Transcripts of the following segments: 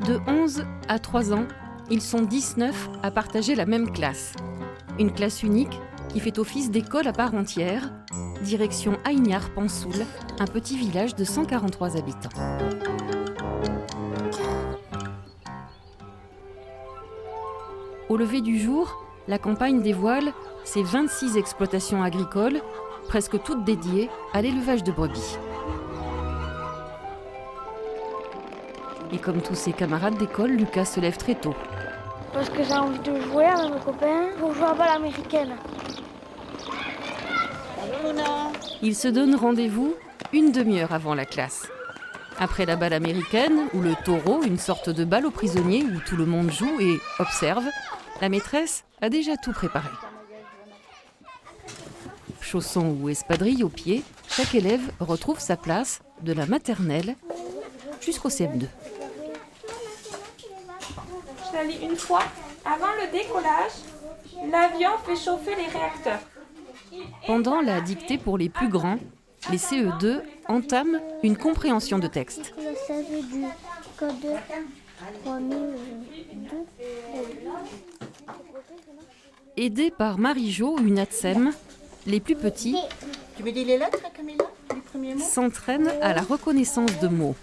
De 11 à 3 ans, ils sont 19 à partager la même classe. Une classe unique qui fait office d'école à part entière, direction Aignard-Pansoul, un petit village de 143 habitants. Au lever du jour, la campagne dévoile ses 26 exploitations agricoles, presque toutes dédiées à l'élevage de brebis. Et comme tous ses camarades d'école, Lucas se lève très tôt. Parce que j'ai envie de jouer avec mes copains pour jouer à balle américaine. Il se donne rendez-vous une demi-heure avant la classe. Après la balle américaine, ou le taureau, une sorte de balle aux prisonniers où tout le monde joue et observe, la maîtresse a déjà tout préparé. Chaussons ou espadrilles aux pieds, chaque élève retrouve sa place de la maternelle jusqu'au CM2. Je l'ai lu une fois. Avant le décollage, l'avion fait chauffer les réacteurs. Pendant la dictée pour les plus grands, les CE2 entament une compréhension de texte. Le CV du code 3002. Aidés par Marie-Jo, une ATSEM, les plus petits Tu me dis les lettres, Camilla, les premiers mots? s'entraînent à la reconnaissance de mots.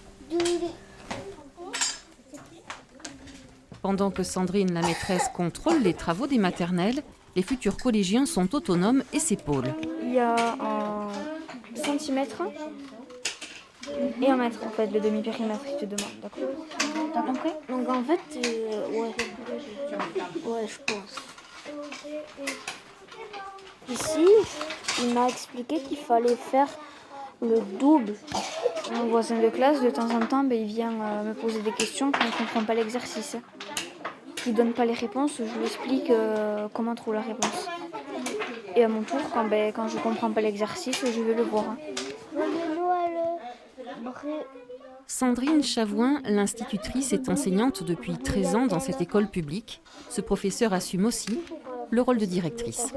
Pendant que Sandrine, la maîtresse, contrôle les travaux des maternelles, les futurs collégiens sont autonomes et s'épaulent. Il y a un centimètre et un mètre, en fait, le demi-périmètre que tu demandes. D'accord. T'as compris? Donc en fait, ouais, je pense. Ici, il m'a expliqué qu'il fallait faire le double. Mon voisin de classe, de temps en temps, il vient me poser des questions quand il ne comprend pas l'exercice. Il ne donne pas les réponses, je lui explique comment trouver la réponse. Et à mon tour, quand je ne comprends pas l'exercice, je vais le voir. Sandrine Chavoin, l'institutrice, est enseignante depuis 13 ans dans cette école publique. Ce professeur assume aussi le rôle de directrice.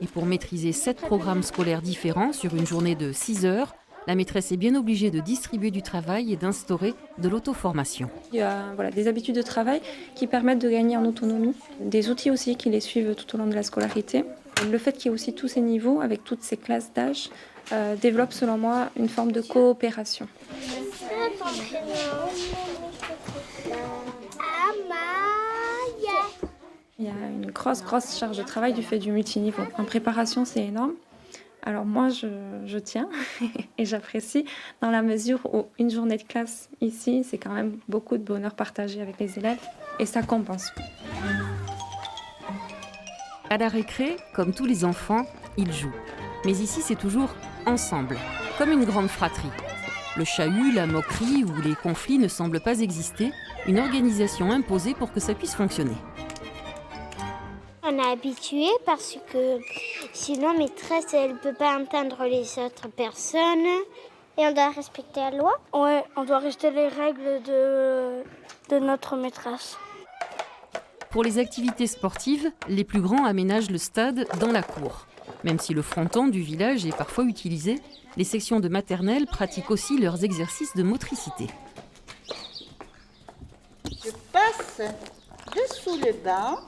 Et pour maîtriser 7 programmes scolaires différents sur une journée de 6 heures, la maîtresse est bien obligée de distribuer du travail et d'instaurer de l'auto-formation. Il y a des habitudes de travail qui permettent de gagner en autonomie, des outils aussi qui les suivent tout au long de la scolarité. Le fait qu'il y ait aussi tous ces niveaux, avec toutes ces classes d'âge, développe selon moi une forme de coopération. Il y a une grosse charge de travail du fait du multiniveau. En préparation, c'est énorme. Alors moi, je tiens et j'apprécie dans la mesure où une journée de classe ici, c'est quand même beaucoup de bonheur partagé avec les élèves et ça compense. À la récré, comme tous les enfants, ils jouent. Mais ici, c'est toujours ensemble, comme une grande fratrie. Le chahut, la moquerie ou les conflits ne semblent pas exister, une organisation imposée pour que ça puisse fonctionner. On est habitué parce que sinon maîtresse elle ne peut pas entendre les autres personnes et on doit respecter la loi. Ouais, on doit respecter les règles de notre maîtresse. Pour les activités sportives, les plus grands aménagent le stade dans la cour. Même si le fronton du village est parfois utilisé, les sections de maternelle pratiquent aussi leurs exercices de motricité. Je passe dessous le banc.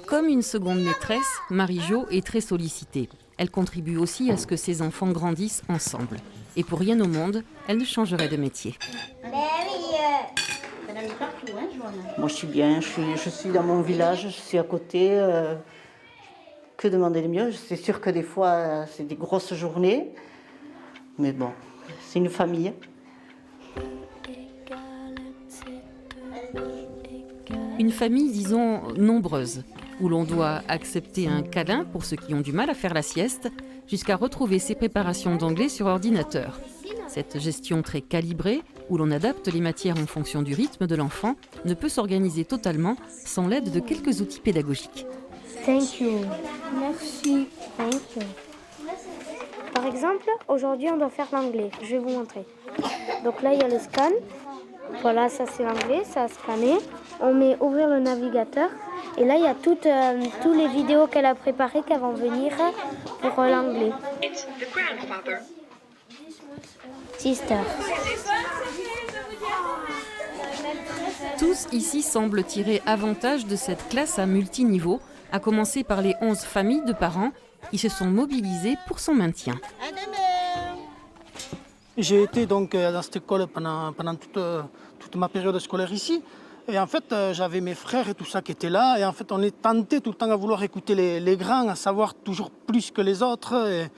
Comme une seconde maîtresse, Marie-Jo est très sollicitée. Elle contribue aussi à ce que ses enfants grandissent ensemble. Et pour rien au monde, elle ne changerait de métier. Moi, je suis bien, je suis dans mon village, je suis à côté. Que demander de mieux? C'est sûr que des fois, c'est des grosses journées. Mais bon, c'est une famille. Une famille, disons, nombreuse, où l'on doit accepter un câlin pour ceux qui ont du mal à faire la sieste, jusqu'à retrouver ses préparations d'anglais sur ordinateur. Cette gestion très calibrée, où l'on adapte les matières en fonction du rythme de l'enfant, ne peut s'organiser totalement sans l'aide de quelques outils pédagogiques. Thank you. Merci. Thank you. Par exemple, aujourd'hui on doit faire l'anglais. Je vais vous montrer. Donc là il y a le scan. Voilà, ça c'est l'anglais, ça a scanné. On met ouvrir le navigateur. Et là il y a toutes les vidéos qu'elle a préparées qui vont venir pour l'anglais. Sister. Tous ici semblent tirer avantage de cette classe à multiniveau, à commencer par les 11 familles de parents qui se sont mobilisées pour son maintien. J'ai été donc dans cette école pendant toute ma période scolaire ici. Et en fait, j'avais mes frères et tout ça qui étaient là. Et en fait, on est tenté tout le temps à vouloir écouter les grands, à savoir toujours plus que les autres. Et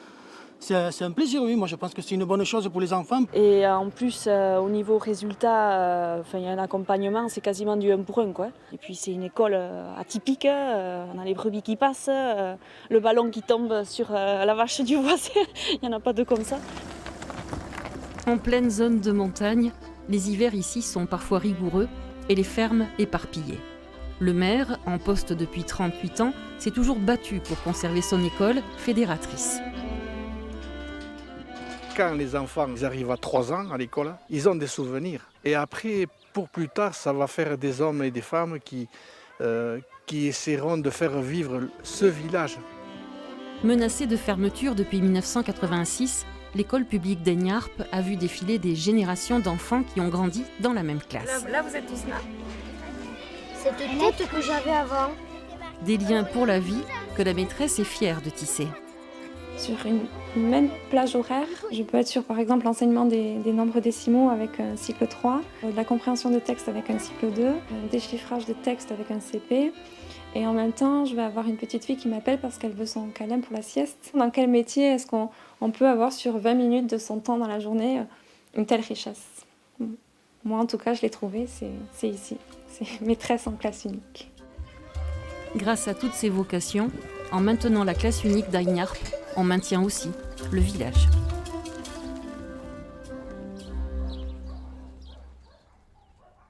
c'est un plaisir, oui. Moi, je pense que c'est une bonne chose pour les enfants. Et en plus, au niveau résultat, il y a un accompagnement, c'est quasiment du 1 pour 1, quoi. Et puis, c'est une école atypique. On a les brebis qui passent, le ballon qui tombe sur la vache du voisin. Il n'y en a pas deux comme ça. En pleine zone de montagne, les hivers ici sont parfois rigoureux et les fermes éparpillées. Le maire, en poste depuis 38 ans, s'est toujours battu pour conserver son école fédératrice. Quand les enfants arrivent à 3 ans à l'école, ils ont des souvenirs. Et après, pour plus tard, ça va faire des hommes et des femmes qui essaieront de faire vivre ce village. Menacée de fermeture depuis 1986, l'école publique d'Aignarp a vu défiler des générations d'enfants qui ont grandi dans la même classe. Là, vous êtes tous là. Cette tête que j'avais avant. Des liens pour la vie que la maîtresse est fière de tisser. Sur une même plage horaire, je peux être sur par exemple l'enseignement des nombres décimaux avec un cycle 3, de la compréhension de texte avec un cycle 2, un déchiffrage de texte avec un CP. Et en même temps, je vais avoir une petite fille qui m'appelle parce qu'elle veut son câlin pour la sieste. Dans quel métier est-ce qu'on peut avoir sur 20 minutes de son temps dans la journée une telle richesse? Moi, en tout cas, je l'ai trouvé, c'est ici. C'est maîtresse en classe unique. Grâce à toutes ces vocations, en maintenant la classe unique d'Aignarp, on maintient aussi le village.